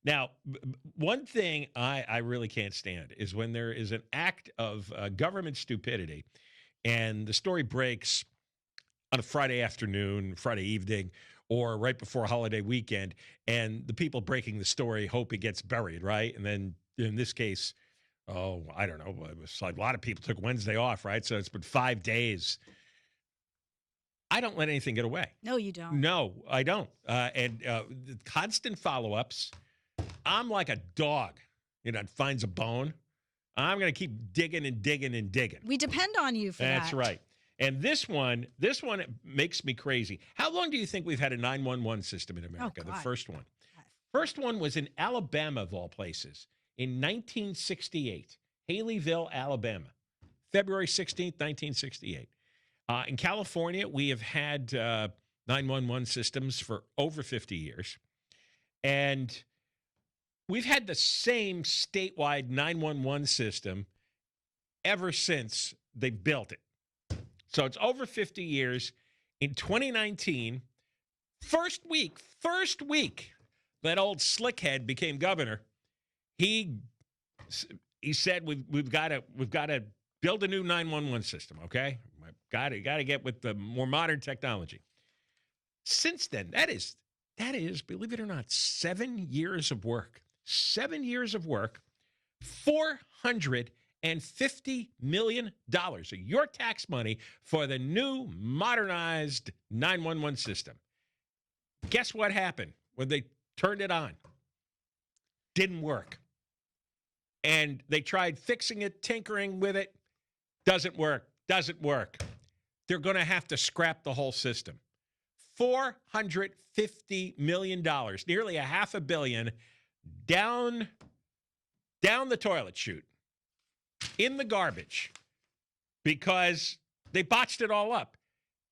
Now, one thing I really can't stand is when there is an act of government stupidity and the story breaks on a Friday afternoon, Friday evening, or right before a holiday weekend, and the people breaking the story hope it gets buried, right? And then in this case, I don't know, it was like a lot of people took Wednesday off, right? So it's been 5 days. I don't let anything get away. No, you don't. No, I don't. And constant follow-ups. I'm like a dog, that finds a bone. I'm going to keep digging and digging and digging. We depend on you for that. That's right. And this one makes me crazy. How long do you think we've had a 911 system in America? The first one. First one was in Alabama, of all places, in 1968. Haleyville, Alabama. February 16th, 1968. In California, we have had 911 systems for over 50 years. And we've had the same statewide 911 system ever since they built it. So it's over 50 years. In 2019, first week that old slickhead became governor, he said we've got to build a new 911 system, okay? Got to get with the more modern technology. Since then, that is, believe it or not, 7 years of work. 7 years of work, $450 million of your tax money for the new modernized 911 system. Guess what happened when they turned it on? Didn't work. And they tried fixing it, tinkering with it. Doesn't work. They're going to have to scrap the whole system. $450 million, nearly $500 million, down the toilet chute, in the garbage, because they botched it all up.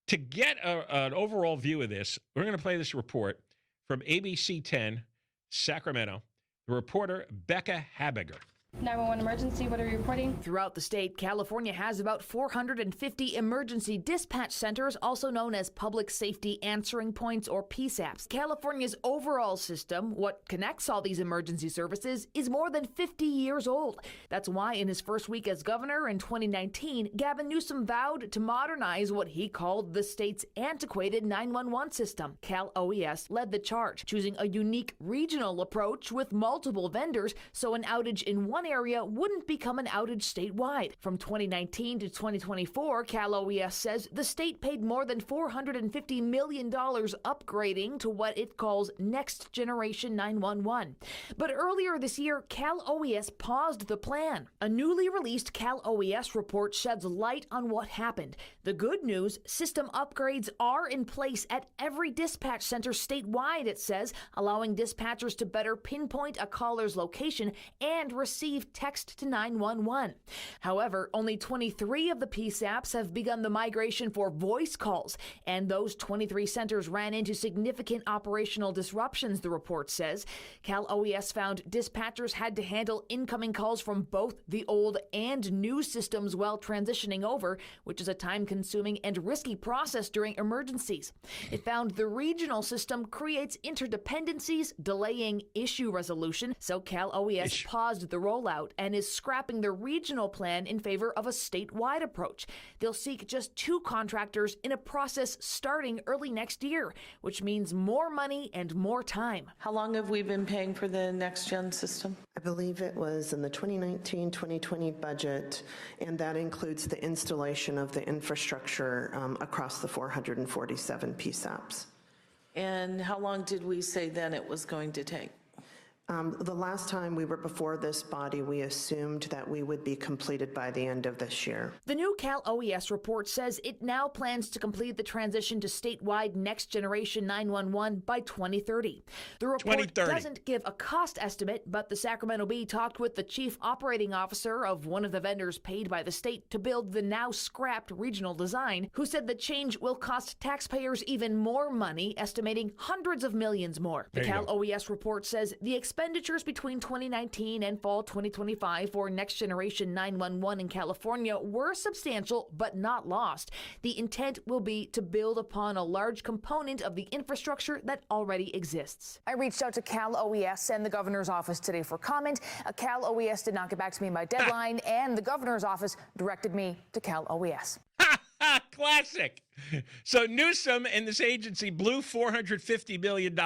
To get an overall view of this, we're going to play this report from ABC 10, Sacramento, the reporter Becca Habiger. 911 emergency, what are you reporting? Throughout the state, California has about 450 emergency dispatch centers, also known as public safety answering points or PSAPs. California's overall system, what connects all these emergency services, is more than 50 years old. That's why in his first week as governor in 2019, Gavin Newsom vowed to modernize what he called the state's antiquated 911 system. Cal OES led the charge, choosing a unique regional approach with multiple vendors so an outage in one area wouldn't become an outage statewide. From 2019 to 2024, Cal OES says the state paid more than $450 million upgrading to what it calls Next Generation 911. But earlier this year, Cal OES paused the plan. A newly released Cal OES report sheds light on what happened. The good news, system upgrades are in place at every dispatch center statewide, it says, allowing dispatchers to better pinpoint a caller's location and receive text to 911. However, only 23 of the PSAPs have begun the migration for voice calls, and those 23 centers ran into significant operational disruptions, the report says. Cal OES found dispatchers had to handle incoming calls from both the old and new systems while transitioning over, which is a time-consuming and risky process during emergencies. It found the regional system creates interdependencies, delaying issue resolution, so Cal OES paused the rollout and is scrapping the regional plan in favor of a statewide approach. They'll seek just 2 contractors in a process starting early next year, which means more money and more time. How long have we been paying for the next-gen system? I believe it was in the 2019-2020 budget, and that includes the installation of the infrastructure across the 447 PSAPs. And how long did we say then it was going to take? The last time we were before this body, we assumed that we would be completed by the end of this year. The new Cal OES report says it now plans to complete the transition to statewide Next Generation 911 by 2030. The report doesn't give a cost estimate, but the Sacramento Bee talked with the chief operating officer of one of the vendors paid by the state to build the now scrapped regional design, who said the change will cost taxpayers even more money, estimating hundreds of millions more. The Cal OES report says the expense expenditures between 2019 and fall 2025 for Next Generation 911 in California were substantial but not lost. The intent will be to build upon a large component of the infrastructure that already exists. I reached out to Cal OES and the governor's office today for comment. Cal OES did not get back to me by deadline, and the governor's office directed me to Cal OES. Classic. So Newsom and this agency blew $450 million.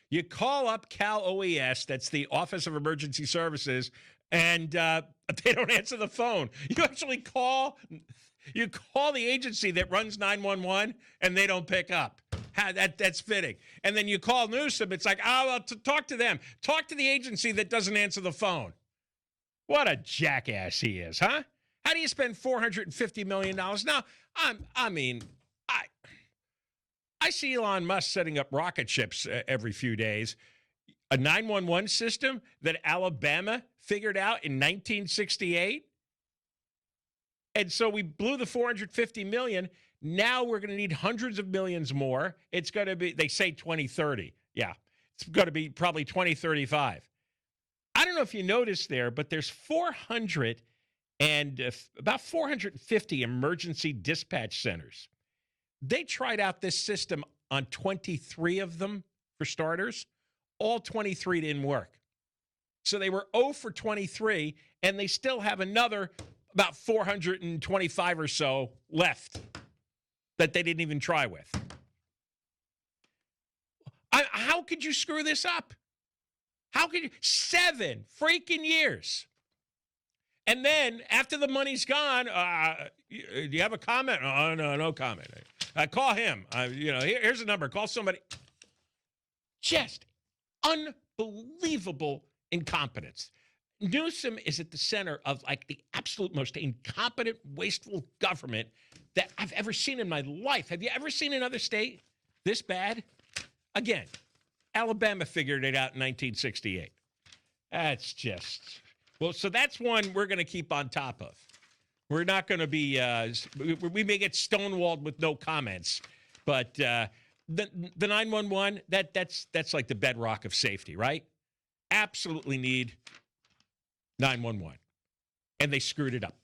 You call up Cal OES, that's the Office of Emergency Services, and they don't answer the phone. You actually call the agency that runs 911, and they don't pick up. That's fitting. And then you call Newsom, it's like, talk to them. Talk to the agency that doesn't answer the phone. What a jackass he is, huh? How do you spend $450 million? Now, I see Elon Musk setting up rocket ships every few days. A 911 system that Alabama figured out in 1968. And so we blew the $450 million. Now we're going to need hundreds of millions more. It's going to be, they say 2030. Yeah, it's going to be probably 2035. I don't know if you noticed there, but there's about 450 emergency dispatch centers. They tried out this system on 23 of them, for starters. All 23 didn't work. So they were 0 for 23, and they still have another about 425 or so left that they didn't even try with. How could you screw this up? How could you? 7 freaking years. And then after the money's gone, do you have a comment? Oh, no comment. Call him. Here's a number. Call somebody. Just unbelievable incompetence. Newsom is at the center of like the absolute most incompetent, wasteful government that I've ever seen in my life. Have you ever seen another state this bad? Again, Alabama figured it out in 1968. That's just... Well, so that's one we're going to keep on top of. We're not going to be, we may get stonewalled with no comments, but the 911, that's like the bedrock of safety, right? Absolutely need 911. And they screwed it up.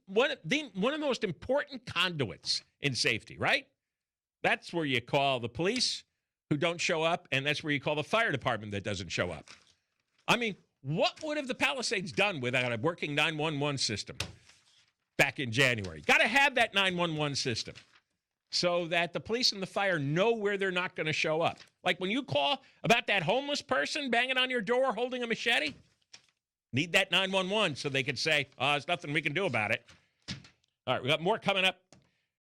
One of the most important conduits in safety, right? That's where you call the police who don't show up, and that's where you call the fire department that doesn't show up. I mean, what would have the Palisades done without a working 911 system back in January? Got to have that 911 system so that the police and the fire know where they're not going to show up. Like when you call about that homeless person banging on your door holding a machete, need that 911 so they can say, there's nothing we can do about it. All right, we got more coming up.